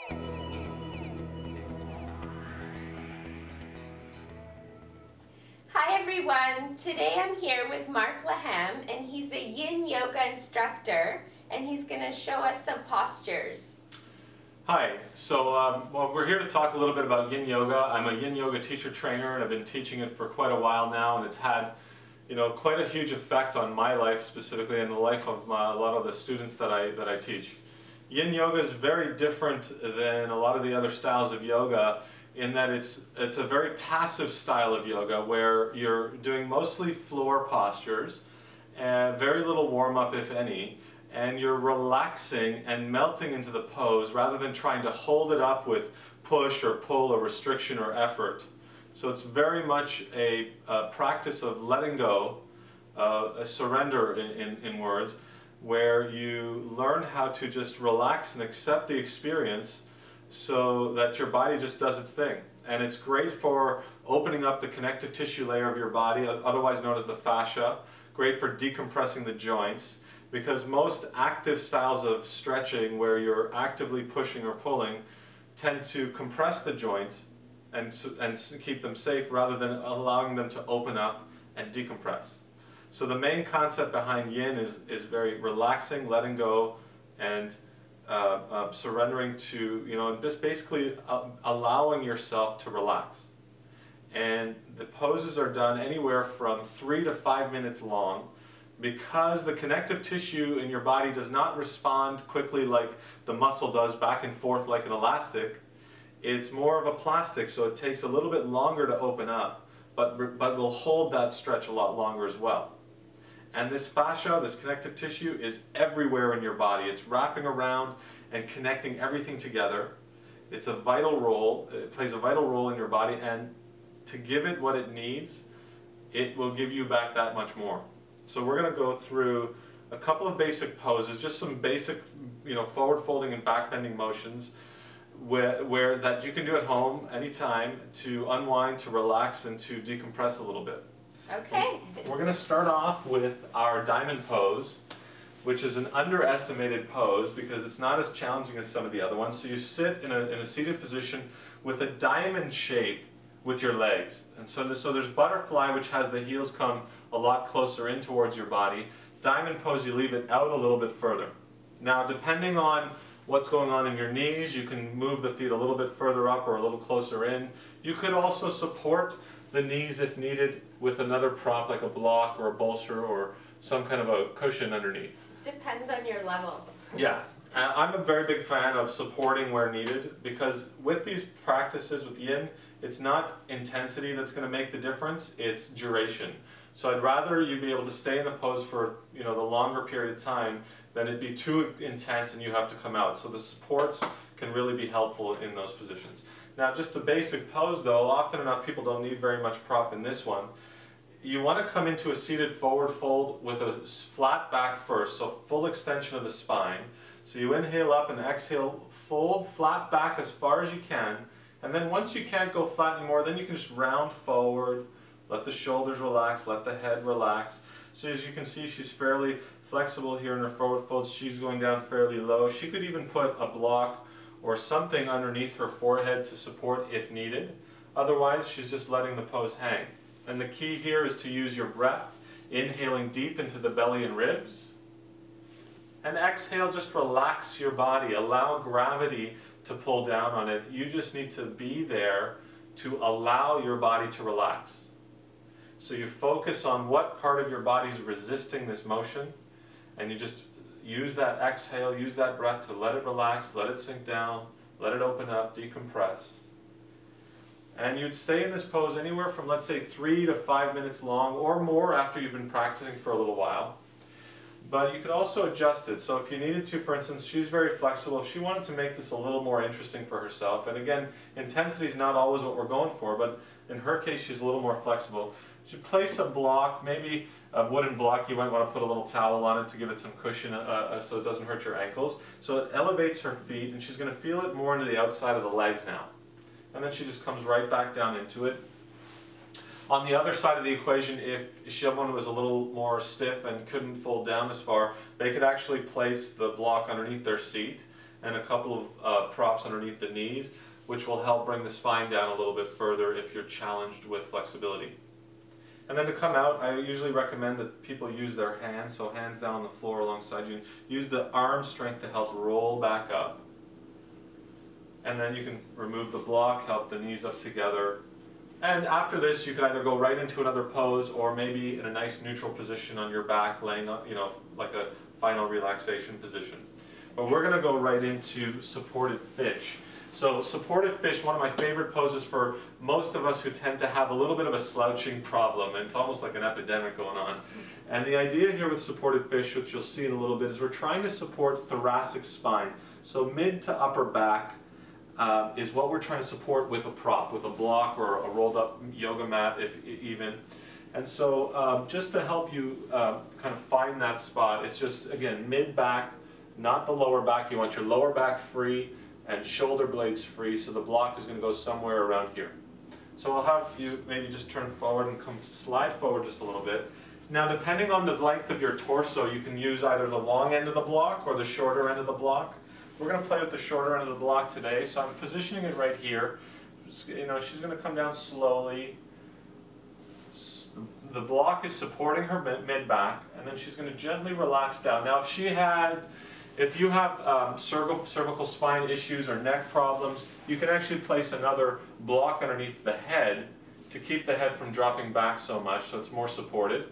Hi everyone, today I'm here with Mark Laham, and he's a Yin Yoga Instructor, and he's going to show us some postures. Hi, so well, we're here to talk a little bit about Yin Yoga. I'm a Yin Yoga teacher trainer, and I've been teaching it for quite a while now, and it's had, quite a huge effect on my life specifically and the life of a lot of the students that I teach. Yin Yoga is very different than a lot of the other styles of yoga in that it's a very passive style of yoga where you're doing mostly floor postures and very little warm-up if any, and you're relaxing and melting into the pose rather than trying to hold it up with push or pull or restriction or effort. So it's very much a practice of letting go, a surrender in words, where you learn how to just relax and accept the experience so that your body just does its thing. And it's great for opening up the connective tissue layer of your body, otherwise known as the fascia, great for decompressing the joints, because most active styles of stretching where you're actively pushing or pulling tend to compress the joints and keep them safe rather than allowing them to open up and decompress. So the main concept behind Yin is very relaxing, letting go, and surrendering to, and just basically allowing yourself to relax. And the poses are done anywhere from 3 to 5 minutes long. Because the connective tissue in your body does not respond quickly like the muscle does back and forth like an elastic, it's more of a plastic, so it takes a little bit longer to open up, but will hold that stretch a lot longer as well. And this fascia, this connective tissue, is everywhere in your body. It's wrapping around and connecting everything together. It's a vital role, it plays a vital role in your body, and to give it what it needs, it will give you back that much more. So we're going to go through a couple of basic poses, just some basic, forward folding and back bending motions where that you can do at home anytime to unwind, to relax, and to decompress a little bit. Okay. We're going to start off with our diamond pose, which is an underestimated pose because it's not as challenging as some of the other ones. So you sit in a seated position with a diamond shape with your legs. And so there's butterfly, which has the heels come a lot closer in towards your body. Diamond pose, you leave it out a little bit further. Now, depending on what's going on in your knees, you can move the feet a little bit further up or a little closer in. You could also support the knees if needed with another prop like a block or a bolster or some kind of a cushion underneath. Depends on your level. Yeah. I'm a very big fan of supporting where needed because with these practices with Yin, it's not intensity that's going to make the difference, it's duration. So I'd rather you be able to stay in the pose for the longer period of time than it be too intense and you have to come out. So the supports can really be helpful in those positions. Now just the basic pose though, often enough people don't need very much prop in this one. You want to come into a seated forward fold with a flat back first, so full extension of the spine. So you inhale up and exhale, fold flat back as far as you can, and then once you can't go flat anymore, then you can just round forward, let the shoulders relax, let the head relax. So as you can see, she's fairly flexible here in her forward folds. She's going down fairly low. She could even put a block or something underneath her forehead to support if needed. Otherwise, she's just letting the pose hang. And the key here is to use your breath, inhaling deep into the belly and ribs. And exhale, just relax your body. Allow gravity to pull down on it. You just need to be there to allow your body to relax. So you focus on what part of your body is resisting this motion, and you just use that exhale, use that breath to let it relax, let it sink down, let it open up, decompress. And you'd stay in this pose anywhere from, let's say, 3 to 5 minutes long or more after you've been practicing for a little while. But you could also adjust it. So if you needed to, for instance, she's very flexible. If she wanted to make this a little more interesting for herself, and again, intensity is not always what we're going for, but in her case, she's a little more flexible. She place a block, maybe a wooden block. You might want to put a little towel on it to give it some cushion so it doesn't hurt your ankles. So it elevates her feet, and she's going to feel it more into the outside of the legs now. And then she just comes right back down into it. On the other side of the equation, if someone was a little more stiff and couldn't fold down as far, they could actually place the block underneath their seat and a couple of props underneath the knees, which will help bring the spine down a little bit further if you're challenged with flexibility. And then to come out, I usually recommend that people use their hands, so hands down on the floor alongside you. Use the arm strength to help roll back up. And then you can remove the block, help the knees up together. And after this, you can either go right into another pose or maybe in a nice neutral position on your back, laying up, like a final relaxation position. But we're going to go right into supported fish. So supported fish, one of my favorite poses for most of us who tend to have a little bit of a slouching problem, and it's almost like an epidemic going on. And the idea here with supported fish, which you'll see in a little bit, is we're trying to support thoracic spine. So mid to upper back is what we're trying to support with a prop, with a block or a rolled up yoga mat if even. And so just to help you kind of find that spot, it's just, again, mid back, not the lower back. You want your lower back free and shoulder blades free, so the block is going to go somewhere around here. So I'll have you maybe just turn forward and slide forward just a little bit. Now, depending on the length of your torso, you can use either the long end of the block or the shorter end of the block. We're going to play with the shorter end of the block today, so I'm positioning it right here. She's going to come down slowly. The block is supporting her mid-back, and then she's going to gently relax down. Now, if you have cervical spine issues or neck problems, you can actually place another block underneath the head to keep the head from dropping back so much, so it's more supported.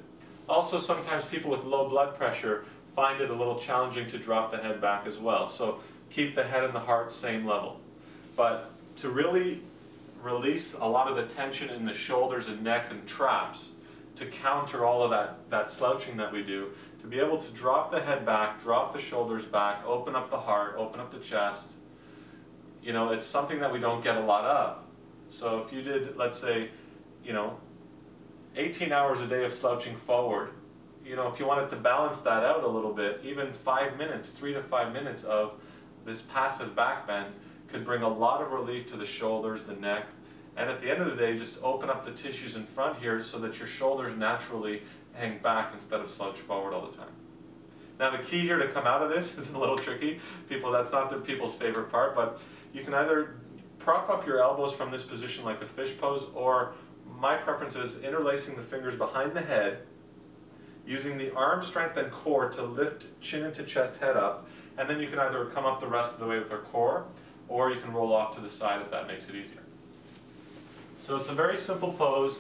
Also, sometimes people with low blood pressure find it a little challenging to drop the head back as well, so keep the head and the heart same level. But to really release a lot of the tension in the shoulders and neck and traps, to counter all of that slouching that we do, to be able to drop the head back, drop the shoulders back, open up the heart, open up the chest, it's something that we don't get a lot of. So if you did, let's say, 18 hours a day of slouching forward, if you wanted to balance that out a little bit, even 5 minutes, 3 to 5 minutes of this passive back bend could bring a lot of relief to the shoulders, the neck, and at the end of the day, just open up the tissues in front here so that your shoulders naturally hang back instead of slouch forward all the time. Now the key here to come out of this is a little tricky. That's not people's favorite part, but you can either prop up your elbows from this position like a fish pose, or my preference is interlacing the fingers behind the head, using the arm strength and core to lift chin into chest, head up, and then you can either come up the rest of the way with our core, or you can roll off to the side if that makes it easier. So it's a very simple pose,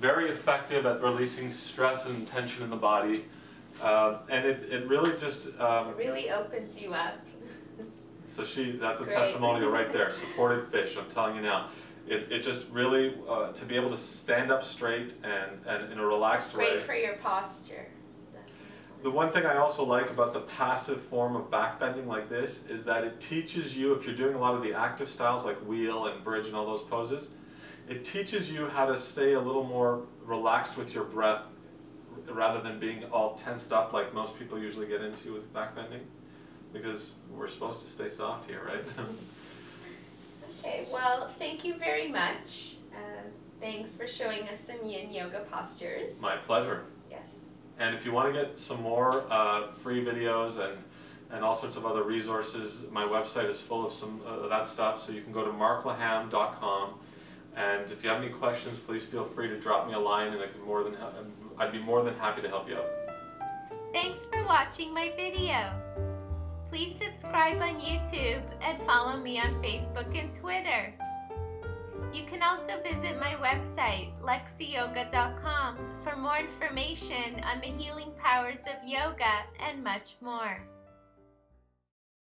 very effective at releasing stress and tension in the body, and it really just... it really opens you up. So that's a testimonial right there, supported fish, I'm telling you now. It just really, to be able to stand up straight and in a relaxed way. Great for your posture. The one thing I also like about the passive form of back bending like this is that it teaches you, if you're doing a lot of the active styles like wheel and bridge and all those poses, it teaches you how to stay a little more relaxed with your breath rather than being all tensed up like most people usually get into with back bending, because we're supposed to stay soft here, right? Okay, well, thank you very much. Thanks for showing us some Yin Yoga postures. My pleasure. Yes. And if you want to get some more free videos and all sorts of other resources, my website is full of some of that stuff, so you can go to marklaham.com. And if you have any questions, please feel free to drop me a line, and I'd be more than happy to help you out. Thanks for watching my video. Please subscribe on YouTube and follow me on Facebook and Twitter. You can also visit my website, LexiYoga.com, for more information on the healing powers of yoga and much more.